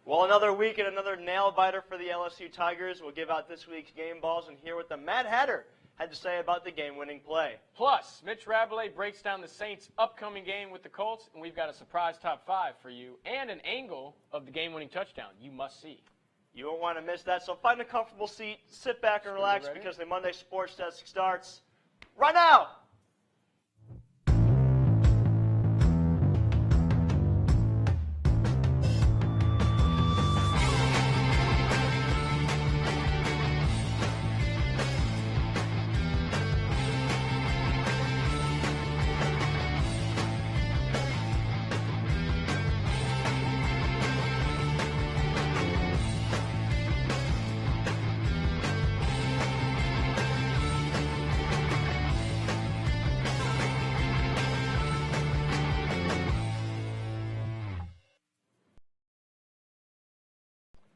Well, another week and another nail-biter for the LSU Tigers. We'll give out this week's game balls and hear what the Mad Hatter had to say about the game-winning play. Plus, Mitch Rabelais breaks down the Saints' upcoming game with the Colts, and we've got a surprise top 5 for you and an angle of the game-winning touchdown you must see. You won't want to miss that, so find a comfortable seat, sit back and relax because the Monday Sports Desk starts right now.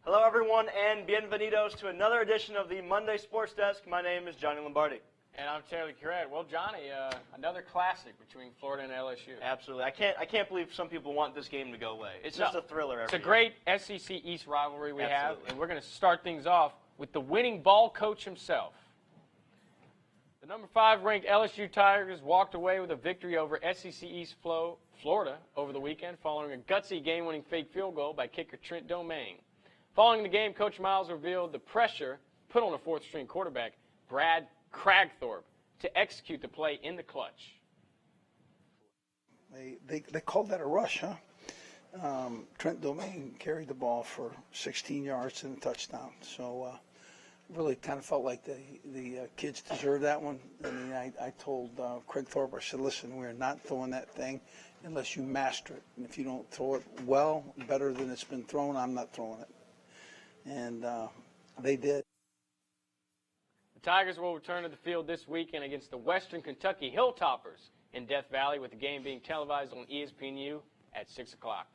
Hello, everyone, and bienvenidos to another edition of the Monday Sports Desk. My name is Johnny Lombardi. And I'm Taylor Curette. Well, Johnny, another classic between Florida and LSU. Absolutely. I can't believe some people want this game to go away. It's just a thriller every It's a great SEC East rivalry we have, and we're going to start things off with the winning ball coach himself. The number 5 ranked LSU Tigers walked away with a victory over SEC East Florida over the weekend following a gutsy game-winning fake field goal by kicker Trent Domingue. Following the game, Coach Miles revealed the pressure put on a 4th-string quarterback, Brad Kragthorpe, to execute the play in the clutch. They called that a rush, huh? Trent Domingue carried the ball for 16 yards and a touchdown. So really kind of felt like the kids deserved that one. I mean, I told Kragthorpe, I said, listen, we're not throwing that thing unless you master it. And if you don't throw it well, better than it's been thrown, I'm not throwing it. And they did. The Tigers will return to the field this weekend against the Western Kentucky Hilltoppers in Death Valley, with the game being televised on ESPNU at 6 o'clock.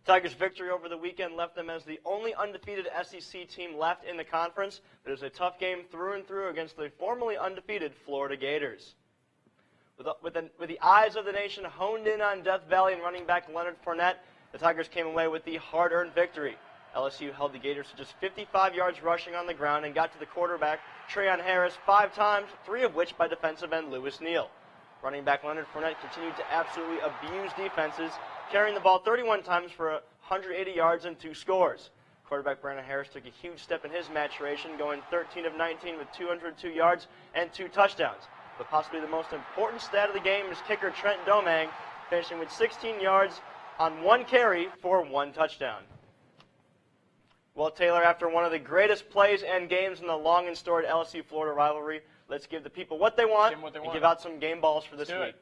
Tigers' victory over the weekend left them as the only undefeated SEC team left in the conference, but it was a tough game through and through against the formerly undefeated Florida Gators. With the eyes of the nation honed in on Death Valley and running back Leonard Fournette, the Tigers came away with the hard-earned victory. LSU held the Gators to just 55 yards rushing on the ground and got to the quarterback, Treon Harris, 5 times, 3 of which by defensive end Lewis Neal. Running back Leonard Fournette continued to absolutely abuse defenses, carrying the ball 31 times for 180 yards and 2 scores. Quarterback Brandon Harris took a huge step in his maturation, going 13 of 19 with 202 yards and 2 touchdowns. But possibly the most important stat of the game is kicker Trent Domingue, finishing with 16 yards on 1 carry for 1 touchdown. Well, Taylor, after one of the greatest plays and games in the long and storied LSU-Florida rivalry, let's give the people what they want and give out some game balls for this week.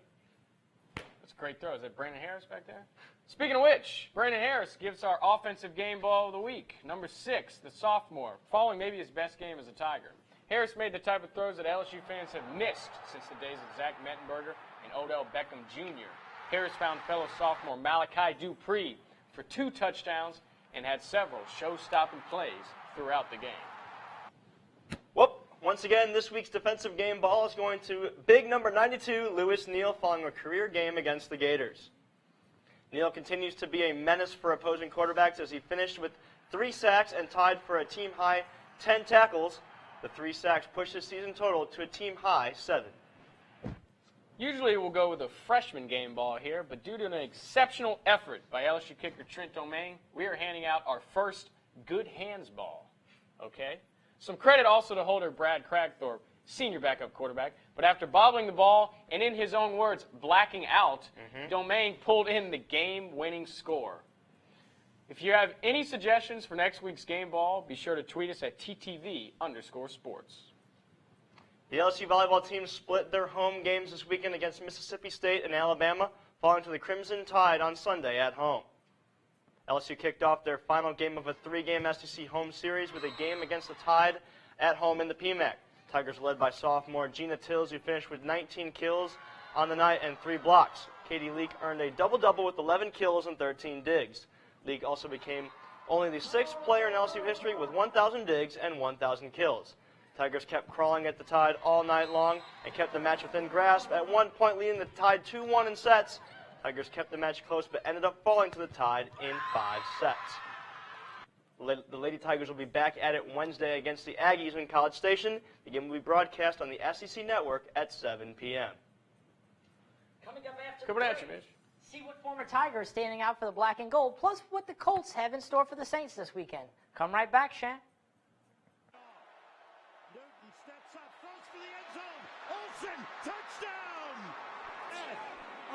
That's a great throw. Is that Brandon Harris back there? Speaking of which, Brandon Harris gives our offensive game ball of the week. Number 6, the sophomore, following maybe his best game as a Tiger. Harris made the type of throws that LSU fans have missed since the days of Zach Mettenberger and Odell Beckham Jr. Harris found fellow sophomore Malachi Dupree for 2 touchdowns and had several show-stopping plays throughout the game. Well, once again, this week's defensive game ball is going to big number 92, Lewis Neal, following a career game against the Gators. Neal continues to be a menace for opposing quarterbacks as he finished with 3 sacks and tied for a team-high 10 tackles. The 3 sacks pushed his season total to a team-high 7. Usually we'll go with a freshman game ball here, but due to an exceptional effort by LSU kicker Trent Domingue, we are handing out our first good hands ball, okay? Some credit also to holder Brad Kragthorpe, senior backup quarterback, but after bobbling the ball and, in his own words, blacking out, Domingue pulled in the game-winning score. If you have any suggestions for next week's game ball, be sure to tweet us at ttv_sports. The LSU volleyball team split their home games this weekend against Mississippi State and Alabama, falling to the Crimson Tide on Sunday at home. LSU kicked off their final game of a 3-game SEC home series with a game against the Tide at home in the PMAC. Tigers led by sophomore Gina Tills, who finished with 19 kills on the night and 3 blocks. Katie Leak earned a double-double with 11 kills and 13 digs. Leak also became only the 6th player in LSU history with 1,000 digs and 1,000 kills. Tigers kept crawling at the Tide all night long and kept the match within grasp, at one point leading the Tide 2-1 in sets. Tigers kept the match close but ended up falling to the Tide in 5 sets. The Lady Tigers will be back at it Wednesday against the Aggies in College Station. The game will be broadcast on the SEC Network at 7 p.m. Coming up after Coming the at you, break, Mitch. see what former Tiger is standing out for the black and gold, plus what the Colts have in store for the Saints this weekend. Come right back, Shan. Newton steps up, throws for the end zone. Olsen, touchdown!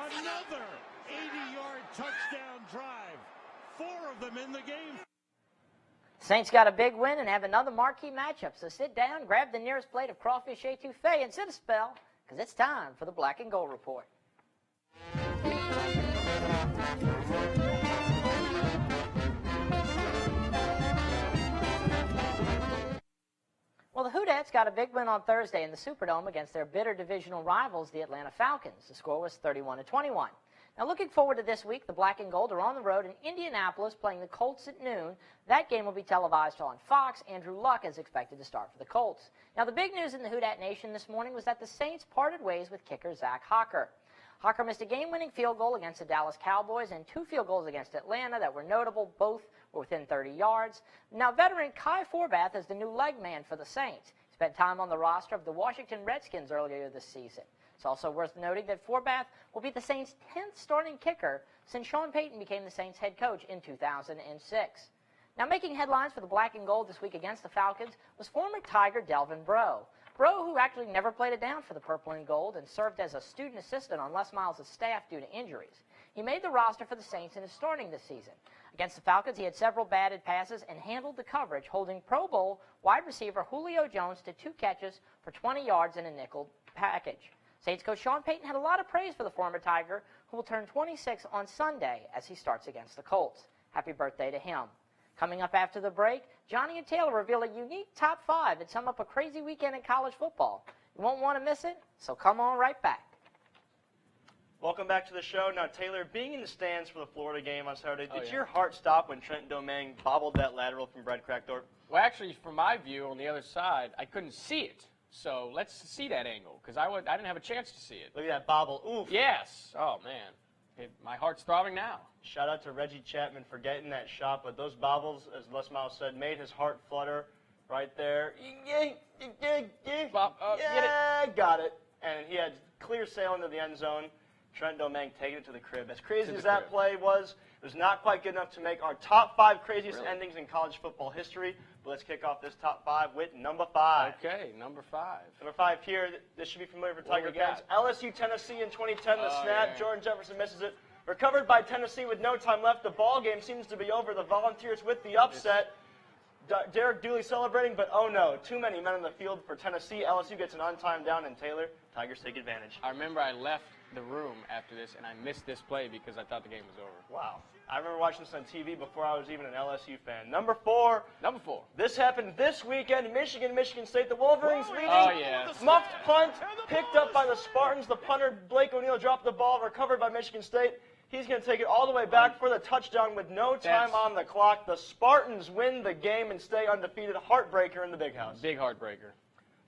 And another 80-yard touchdown drive. 4 of them in the game. Saints got a big win and have another marquee matchup. So sit down, grab the nearest plate of crawfish etouffee, and sit a spell, because it's time for the Black and Gold Report. Well, the Houdettes got a big win on Thursday in the Superdome against their bitter divisional rivals, the Atlanta Falcons. The score was 31-21. Now, looking forward to this week, the Black and Gold are on the road in Indianapolis playing the Colts at noon. That game will be televised on Fox. Andrew Luck is expected to start for the Colts. Now, the big news in the Houdat Nation this morning was that the Saints parted ways with kicker Zach Hocker. Hocker missed a game-winning field goal against the Dallas Cowboys and 2 field goals against Atlanta that were notable. Both were within 30 yards. Now, veteran Kai Forbath is the new leg man for the Saints. He spent time on the roster of the Washington Redskins earlier this season. It's also worth noting that Forbath will be the Saints' 10th starting kicker since Sean Payton became the Saints' head coach in 2006. Now, making headlines for the Black and Gold this week against the Falcons was former Tiger Delvin Breaux. Breaux, who actually never played it down for the Purple and Gold and served as a student assistant on Les Miles' staff due to injuries. He made the roster for the Saints and is starting this season. Against the Falcons, he had several batted passes and handled the coverage, holding Pro Bowl wide receiver Julio Jones to 2 catches for 20 yards in a nickel package. Saints coach Sean Payton had a lot of praise for the former Tiger, who will turn 26 on Sunday as he starts against the Colts. Happy birthday to him. Coming up after the break, Johnny and Taylor reveal a unique top 5 and sum up a crazy weekend in college football. You won't want to miss it, so come on right back. Welcome back to the show. Now, Taylor, being in the stands for the Florida game on Saturday, did yeah. your heart stop when Trent Domingue bobbled that lateral from Brett Crackthorpe? Well, actually, from my view on the other side, I couldn't see it. So let's see that angle, because I didn't have a chance to see it. Look at that bobble. Oof. Yes. Oh, man. My heart's throbbing now. Shout out to Reggie Chapman for getting that shot, but those bobbles, as Les Miles said, made his heart flutter right there. Bob, yeah, get it. got it. And he had clear sail into the end zone. Trent Domingue taking it to the crib. As crazy To as the that crib. play was, it was not quite good enough to make our top 5 craziest Really? endings in college football history. But let's kick off this top 5 with number 5. Okay, number 5. Number 5 here, this should be familiar for What Tiger we fans. got? LSU, Tennessee in 2010, the Oh, snap. yeah. Jordan Jefferson misses it. Recovered by Tennessee with no time left. The ball game seems to be over. The Volunteers with the upset. Derek Dooley celebrating, but oh no, too many men on the field for Tennessee. LSU gets an on-time down, and Taylor, Tigers take advantage. I remember I left the room after this, and I missed this play because I thought the game was over. Wow. I remember watching this on TV before I was even an LSU fan. Number 4. Number 4. This happened this weekend. Michigan State. The Wolverines leading. Oh, yeah. Muffed punt, picked up by the Spartans. The punter, Blake O'Neill, dropped the ball, recovered by Michigan State. He's going to take it all the way back for the touchdown with no time That's- on the clock. The Spartans win the game and stay undefeated. Heartbreaker in the big house. Big heartbreaker.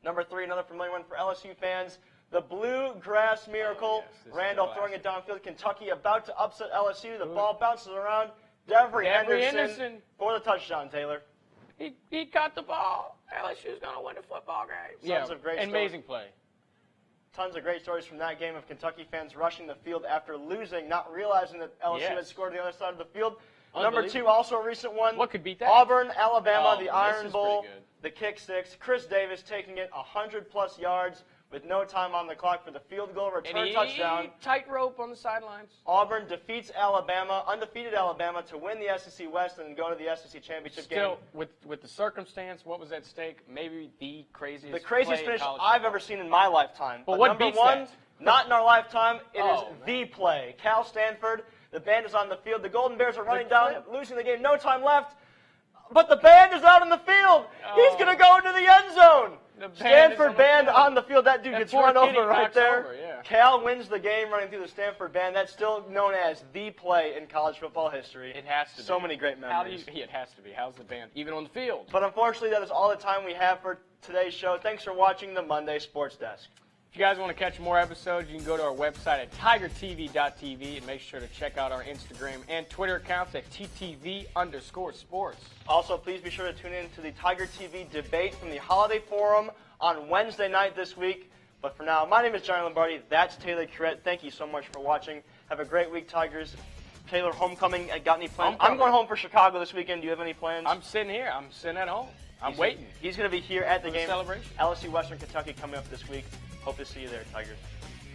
Number 3, another familiar one for LSU fans. The Bluegrass Miracle. Oh, yes, this is Randall the throwing it downfield. Kentucky about to upset LSU. The ball bounces around. Devery Henderson Henderson. for the touchdown, Taylor. He caught the ball. LSU's going to win the football game. Sons of great amazing play. Tons of great stories from that game of Kentucky fans rushing the field after losing, not realizing that LSU Yes. had scored on the other side of the field. Number 2, Unbelievable. also a recent one. What could beat that? Auburn, Alabama, Oh, the this Iron is Bowl, pretty good. the kick 6. Chris Davis taking it 100-plus yards with no time on the clock for the field goal return touchdown. Tightrope on the sidelines. Auburn defeats Alabama, undefeated Alabama, to win the SEC West and go to the SEC championship Still, game. with the circumstance, what was at stake? Maybe the craziest The craziest play in finish college I've football. ever seen in my lifetime. But what number beats 1, that? not in our lifetime, it is Oh, the play. Cal Stanford, the band is on the field. The Golden Bears are running The down, flip. losing the game, no time left. But the band is out on the field. He's Oh. going to go into the end zone. The band is Stanford on the band field. on the field. That dude That gets poor run kitty over right knocks there. over, yeah. Cal wins the game running through the Stanford band. That's still known as the play in college football history. It has to be. So many great How do memories. you, it has to be. How's the band? Even on the field. But unfortunately, that is all the time we have for today's show. Thanks for watching the Monday Sports Desk. If you guys want to catch more episodes, you can go to our website at tigertv.tv and make sure to check out our Instagram and Twitter accounts at ttv_sports. Also, please be sure to tune in to the Tiger TV debate from the Holiday Forum on Wednesday night this week. But for now, my name is Johnny Lombardi. That's Taylor Curette. Thank you so much for watching. Have a great week, Tigers. Taylor, homecoming. Got any plans? I'm going home for Chicago this weekend. Do you have any plans? I'm sitting here. I'm sitting at home. I'm waiting. He's going to be here at the game. Celebration. LSU Western Kentucky coming up this week. Hope to see you there, Tigers.